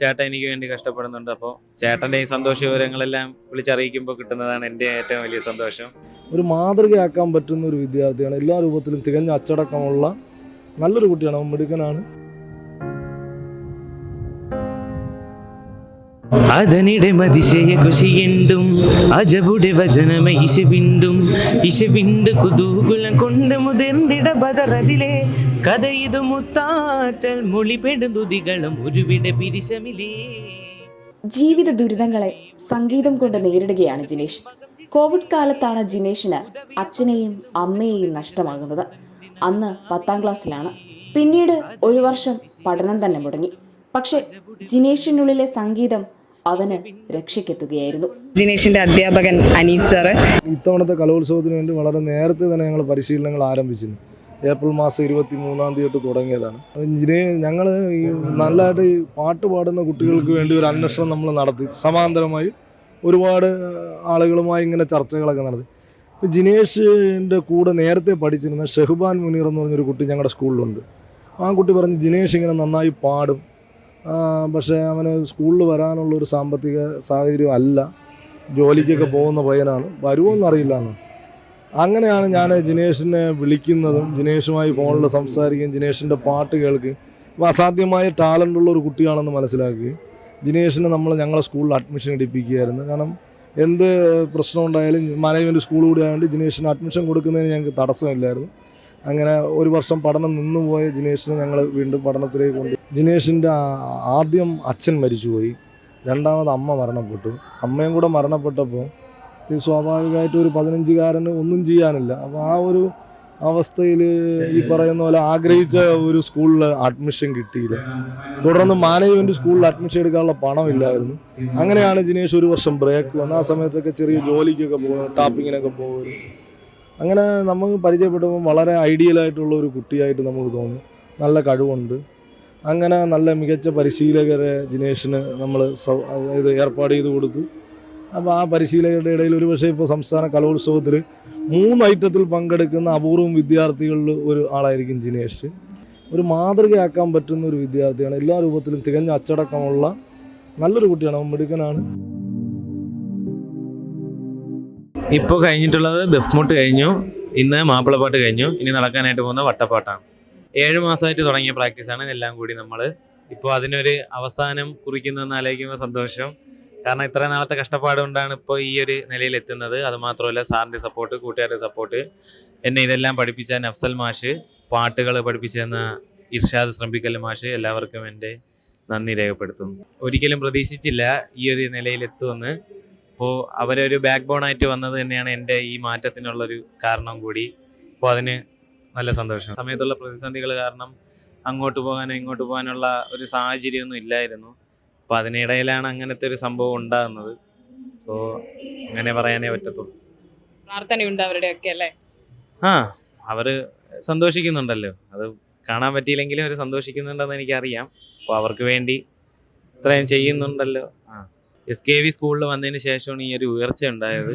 ചേട്ടൻ എനിക്ക് വേണ്ടി കഷ്ടപ്പെടുന്നുണ്ട്. അപ്പോൾ ചേട്ടൻ്റെ ഈ സന്തോഷ വിവരങ്ങളെല്ലാം വിളിച്ചറിയിക്കുമ്പോൾ കിട്ടുന്നതാണ് എൻ്റെ ഏറ്റവും വലിയ സന്തോഷം. ഒരു മാതൃകയാക്കാൻ പറ്റുന്ന ഒരു വിദ്യാർത്ഥിയാണ്. എല്ലാ രൂപത്തിലും തികഞ്ഞ അച്ചടക്കമുള്ള നല്ലൊരു കുട്ടിയാണ്. അവൻ മിടുക്കനാണ്. അതനിടെ മതിശയ കുശിയെണ്ടും അജബുടെ വചനമ ഇശവിണ്ട് കുതൂകുലം കൊണ്ട് മുതിർന്നിട ബദറതിലെ കഥ ഇത് മുത്താറ്റൽ മൊഴിപെടുതുതികളും ഒരുവിട പിരിശമിലേ. ജീവിത ദുരിതങ്ങളെ സംഗീതം കൊണ്ട് നേരിടുകയാണ് ജിനേഷ്. കോവിഡ് കാലത്താണ് ജിനേഷിന് അച്ഛനെയും അമ്മയെയും നഷ്ടമാകുന്നത്. അന്ന് 10ാം ക്ലാസ്സിലാണ്. പിന്നീട് ഒരു വർഷം പഠനം തന്നെ മുടങ്ങി. പക്ഷെ ജിനേഷിനുള്ളിലെ സംഗീതം അവന് രക്ഷയ്ക്കെത്തുകയായിരുന്നു. ജിനേഷിന്റെ അധ്യാപകൻ അനീസ് സാറ് ഇത്തവണത്തെ കലോത്സവത്തിന് വേണ്ടി വളരെ നേരത്തെ തന്നെ ഞങ്ങൾ പരിശീലനങ്ങൾ ആരംഭിച്ചിരുന്നു. ഏപ്രിൽ മാസം 23-ാം തീയതി തൊട്ട് തുടങ്ങിയതാണ്. ഞങ്ങൾ ഈ നല്ലതായിട്ട് ഈ പാട്ട് പാടുന്ന കുട്ടികൾക്ക് വേണ്ടി ഒരു അന്വേഷണം നമ്മൾ നടത്തി. സമാന്തരമായി ഒരുപാട് ആളുകളുമായി ഇങ്ങനെ ചർച്ചകളൊക്കെ നടത്തി. ഇപ്പോൾ ജിനേഷിൻ്റെ കൂടെ നേരത്തെ പഠിച്ചിരുന്ന ഷെഹ്ബാൻ മുനീർ എന്ന് പറഞ്ഞൊരു കുട്ടി ഞങ്ങളുടെ സ്കൂളിലുണ്ട്. ആ കുട്ടി പറഞ്ഞ് ജിനേഷ് ഇങ്ങനെ നന്നായി പാടും, പക്ഷേ അവന് സ്കൂളിൽ വരാനുള്ളൊരു സാമ്പത്തിക സാഹചര്യം അല്ല, ജോലിക്കൊക്കെ പോകുന്ന പയ്യനാണ്, വരുമോയെന്നറിയില്ല എന്ന്. അങ്ങനെയാണ് ഞാൻ ജിനേഷിനെ വിളിക്കുന്നതും ജിനേഷുമായി ഫോണിൽ സംസാരിക്കുകയും ജിനേഷിൻ്റെ പാട്ട് കേൾക്കുകയും അപ്പോൾ അസാധ്യമായ ടാലൻ്റുള്ള ഒരു കുട്ടിയാണെന്ന് മനസ്സിലാക്കി ജിനേഷിനെ ഞങ്ങളെ സ്കൂളിൽ അഡ്മിഷൻ എടുപ്പിക്കുകയായിരുന്നു. കാരണം എന്ത് പ്രശ്നം ഉണ്ടായാലും മാനേജ്മെൻറ്റ് സ്കൂൾ കൂടി ആയതുകൊണ്ട് ജിനേഷിന് അഡ്മിഷൻ കൊടുക്കുന്നതിന് ഞങ്ങൾക്ക് തടസ്സമില്ലായിരുന്നു. അങ്ങനെ ഒരു വർഷം പഠനം നിന്നുപോയ ജിനേഷിനെ ഞങ്ങൾ വീണ്ടും പഠനത്തിലേക്ക് കൊണ്ട്. ജിനേഷിൻ്റെ ആദ്യം അച്ഛൻ മരിച്ചുപോയി, രണ്ടാമത് അമ്മ മരണപ്പെട്ടു. അമ്മയും കൂടെ മരണപ്പെട്ടപ്പോൾ സ്വാഭാവികമായിട്ട് ഒരു 15-കാരന് ഒന്നും ചെയ്യാനില്ല. അപ്പോൾ ആ ഒരു അവസ്ഥയിൽ ഈ പറയുന്ന പോലെ ആഗ്രഹിച്ച ഒരു സ്കൂളിൽ അഡ്മിഷൻ കിട്ടിയില്ല. തുടർന്ന് മാനേജ്മെൻറ്റ് സ്കൂളിൽ അഡ്മിഷൻ എടുക്കാനുള്ള പണമില്ലായിരുന്നു. അങ്ങനെയാണ് ജിനേഷ് ഒരു വർഷം ബ്രേക്ക് വന്ന്. ആ സമയത്തൊക്കെ ചെറിയ ജോലിക്കൊക്കെ പോകും, ടാപ്പിങ്ങിനൊക്കെ പോകും. അങ്ങനെ നമുക്ക് പരിചയപ്പെട്ടപ്പോൾ വളരെ ഐഡിയലായിട്ടുള്ള ഒരു കുട്ടിയായിട്ട് നമുക്ക് തോന്നി. നല്ല കഴിവുണ്ട്. അങ്ങനെ നല്ല മികച്ച പരിശീലകരെ ജിനേഷിന് നമ്മൾ ഏർപ്പാട് ചെയ്ത് കൊടുത്തു. അപ്പോൾ ആ പരിശീലകരുടെ ഇടയിൽ ഒരു പക്ഷേ ഇപ്പോൾ സംസ്ഥാന കലോത്സവത്തിൽ 3 ഐറ്റത്തിൽ പങ്കെടുക്കുന്ന അപൂർവം വിദ്യാർത്ഥികളിൽ ഒരു ആളായിരിക്കും ജിനേഷ്. ഒരു മാതൃകയാക്കാൻ പറ്റുന്ന ഒരു വിദ്യാർത്ഥിയാണ്. എല്ലാ രൂപത്തിലും തികഞ്ഞ അച്ചടക്കമുള്ള നല്ലൊരു കുട്ടിയാണ്. അവൻ മിടുക്കനാണ്. ഇപ്പോൾ കഴിഞ്ഞിട്ടുള്ളത് ദഫ്മുട്ട് കഴിഞ്ഞു, ഇന്ന് മാപ്പിളപ്പാട്ട് കഴിഞ്ഞു, ഇനി നടക്കാനായിട്ട് പോകുന്ന വട്ടപ്പാട്ടാണ്. 7 മാസമായിട്ട് തുടങ്ങിയ പ്രാക്ടീസാണ്. എല്ലാം കൂടി നമ്മൾ ഇപ്പോൾ അതിനൊരു അവസാനം കുറിക്കുന്നതെന്ന് ആലോചിക്കുമ്പോൾ സന്തോഷം. കാരണം ഇത്ര നാളത്തെ കഷ്ടപ്പാട് കൊണ്ടാണ് ഇപ്പോൾ ഈ ഒരു നിലയിൽ എത്തുന്നത്. അതുമാത്രമല്ല സാറിൻ്റെ സപ്പോർട്ട്, കൂട്ടുകാരുടെ സപ്പോർട്ട്, എന്നെ ഇതെല്ലാം പഠിപ്പിച്ച നഫ്സൽ മാഷ്, പാട്ടുകൾ പഠിപ്പിച്ചെന്ന ഇർഷാദ് ശ്രമിക്കൽ മാഷ്, എല്ലാവർക്കും എൻ്റെ നന്ദി രേഖപ്പെടുത്തുന്നു. ഒരിക്കലും പ്രതീക്ഷിച്ചില്ല ഈ ഒരു നിലയിലെത്തുമെന്ന്. അപ്പോൾ അവരൊരു ബാക്ക് ബോണായിട്ട് വന്നത് തന്നെയാണ് എൻ്റെ ഈ മാറ്റത്തിനുള്ളൊരു കാരണം കൂടി. അപ്പോൾ അതിന് നല്ല സന്തോഷം. സമയത്തുള്ള പ്രതിസന്ധികൾ കാരണം അങ്ങോട്ട് പോകാനോ ഇങ്ങോട്ട് പോകാനുള്ള ഒരു സാഹചര്യമൊന്നും ഇല്ലായിരുന്നു. അപ്പോൾ അതിനിടയിലാണ് അങ്ങനത്തെ ഒരു സംഭവം ഉണ്ടാകുന്നത്. സോ അങ്ങനെ പറയാനേ പറ്റത്തുള്ളൂ. പ്രാർത്ഥനയുണ്ട് അവരുടെയൊക്കെ അല്ലേ? അവർ സന്തോഷിക്കുന്നുണ്ടല്ലോ, അത് കാണാൻ പറ്റിയില്ലെങ്കിലും അവർ സന്തോഷിക്കുന്നുണ്ടെന്ന് എനിക്കറിയാം. അപ്പോൾ അവർക്ക് വേണ്ടി ഇത്രയും ചെയ്യുന്നുണ്ടല്ലോ. SKV സ്കൂളിൽ വന്നതിന് ശേഷമാണ് ഈ ഒരു ഉയർച്ച ഉണ്ടായത്.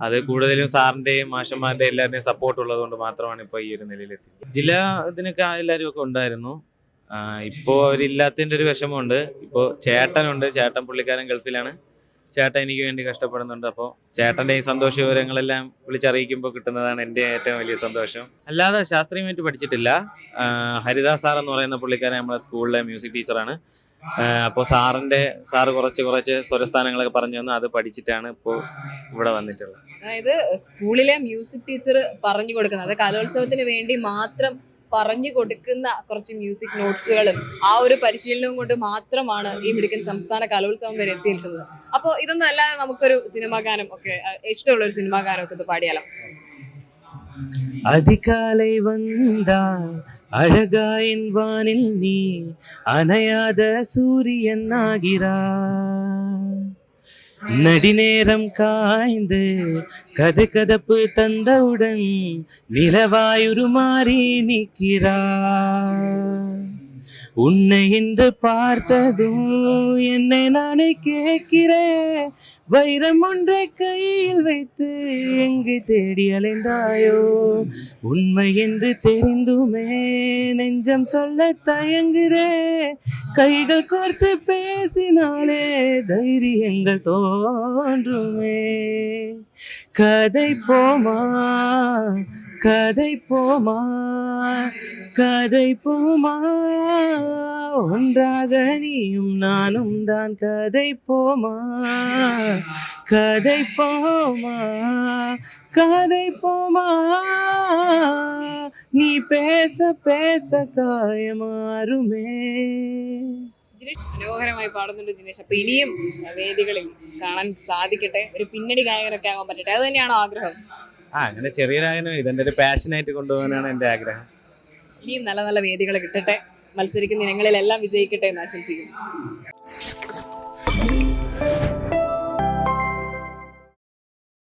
അത് കൂടുതലും സാറിൻ്റെയും മാഷന്മാരുടെയും എല്ലാവരുടെയും സപ്പോർട്ട് ഉള്ളത് കൊണ്ട് മാത്രമാണ് ഇപ്പോൾ ഈ ഒരു നിലയിലെത്തിയത്. ജില്ലാ ഇതിനൊക്കെ എല്ലാവരും ഒക്കെ ഉണ്ടായിരുന്നു. ഇപ്പോൾ അവരില്ലാത്തതിൻ്റെ ഒരു വിഷമമുണ്ട്. ഇപ്പോൾ ചേട്ടനുണ്ട്, ചേട്ടൻ പുള്ളിക്കാരൻ ഗൾഫിലാണ്. ചേട്ടൻ എനിക്ക് വേണ്ടി കഷ്ടപ്പെടുന്നുണ്ട്. അപ്പോൾ ചേട്ടൻ്റെ ഈ സന്തോഷ വിവരങ്ങളെല്ലാം വിളിച്ചറിയിക്കുമ്പോൾ കിട്ടുന്നതാണ് എൻ്റെ ഏറ്റവും വലിയ സന്തോഷം. അല്ലാതെ ശാസ്ത്രീയമായിട്ട് പഠിച്ചിട്ടില്ല. ഹരിദാസ് സാർ എന്ന് പറയുന്ന പുള്ളിക്കാരൻ നമ്മുടെ സ്കൂളിലെ മ്യൂസിക് ടീച്ചറാണ്. അപ്പോൾ സാറ് കുറച്ച് സ്വരസ്ഥാനങ്ങളൊക്കെ പറഞ്ഞു തന്നു. അത് പഠിച്ചിട്ടാണ് ഇപ്പോൾ ഇവിടെ വന്നിട്ടുള്ളത്. അതായത് സ്കൂളിലെ മ്യൂസിക് ടീച്ചർ പറഞ്ഞു കൊടുക്കുന്നത്, കലോത്സവത്തിന് വേണ്ടി മാത്രം പറഞ്ഞു കൊടുക്കുന്ന കുറച്ച് മ്യൂസിക് നോട്ട്സുകളും ആ ഒരു പരിശീലനവും കൊണ്ട് മാത്രമാണ് ഈ മിടുക്കൻ സംസ്ഥാന കലോത്സവം വരെ എത്തി നിൽക്കുന്നത്. അപ്പോൾ ഇതൊന്നും അല്ലാതെ നമുക്കൊരു സിനിമാ ഗാനം ഒക്കെ, ഇഷ്ടമുള്ള ഒരു സിനിമാ ഗാനം ഒക്കെ പാടിയാലോ? அதிகாலை வந்தாய் அழகாயின் வானில் நீ அணையாத சூரியன் ஆகிறாய், நடிநேரம் காய்ந்து கதப்பு தந்தவுடன் நிலவாயுரு மாறி நிற்கிறாய், உன்னை இன்று பார்த்ததும் என்னை நானே கேட்கிறேன், வைரம் ஒன்றை கையில் வைத்து எங்கு தேடி அலைந்தாயோ, உண்மை என்று தெரிந்துமே நெஞ்சம் சொல்ல தயங்குறே, கைகள் கோர்த்து பேசினாலே தைரியங்கள் தோன்றுமே. கதை போமா கதை போமா கதை போமா, ஒன்றாக நீயும் நானும் தான். கதை போமா கதை போமா கதை போமா, நீ பேச பேச காயமாறுமே. ജിനേഷ് മനോഹരമായി പാടുന്നുണ്ട് ജിനേഷ്. അപ്പൊ ഇനിയും വേദികളിൽ കാണാൻ സാധിക്കട്ടെ, ഒരു പിന്നണി ഗായകനൊക്കെ ആകാൻ പറ്റട്ടെ, അത് തന്നെയാണോ ആഗ്രഹം? അങ്ങനെ ചെറിയൊരാഗ്രഹം, ഇതെന്റെ ഒരു പാഷനായിട്ട് കൊണ്ടുപോകാനാണ് എൻ്റെ ആഗ്രഹം. ഇനിയും നല്ല നല്ല വേദികൾ കിട്ടട്ടെ, മത്സരിക്കുന്ന ഇനങ്ങളിലെല്ലാം വിജയിക്കട്ടെ എന്ന് ആശംസിക്കുന്നു.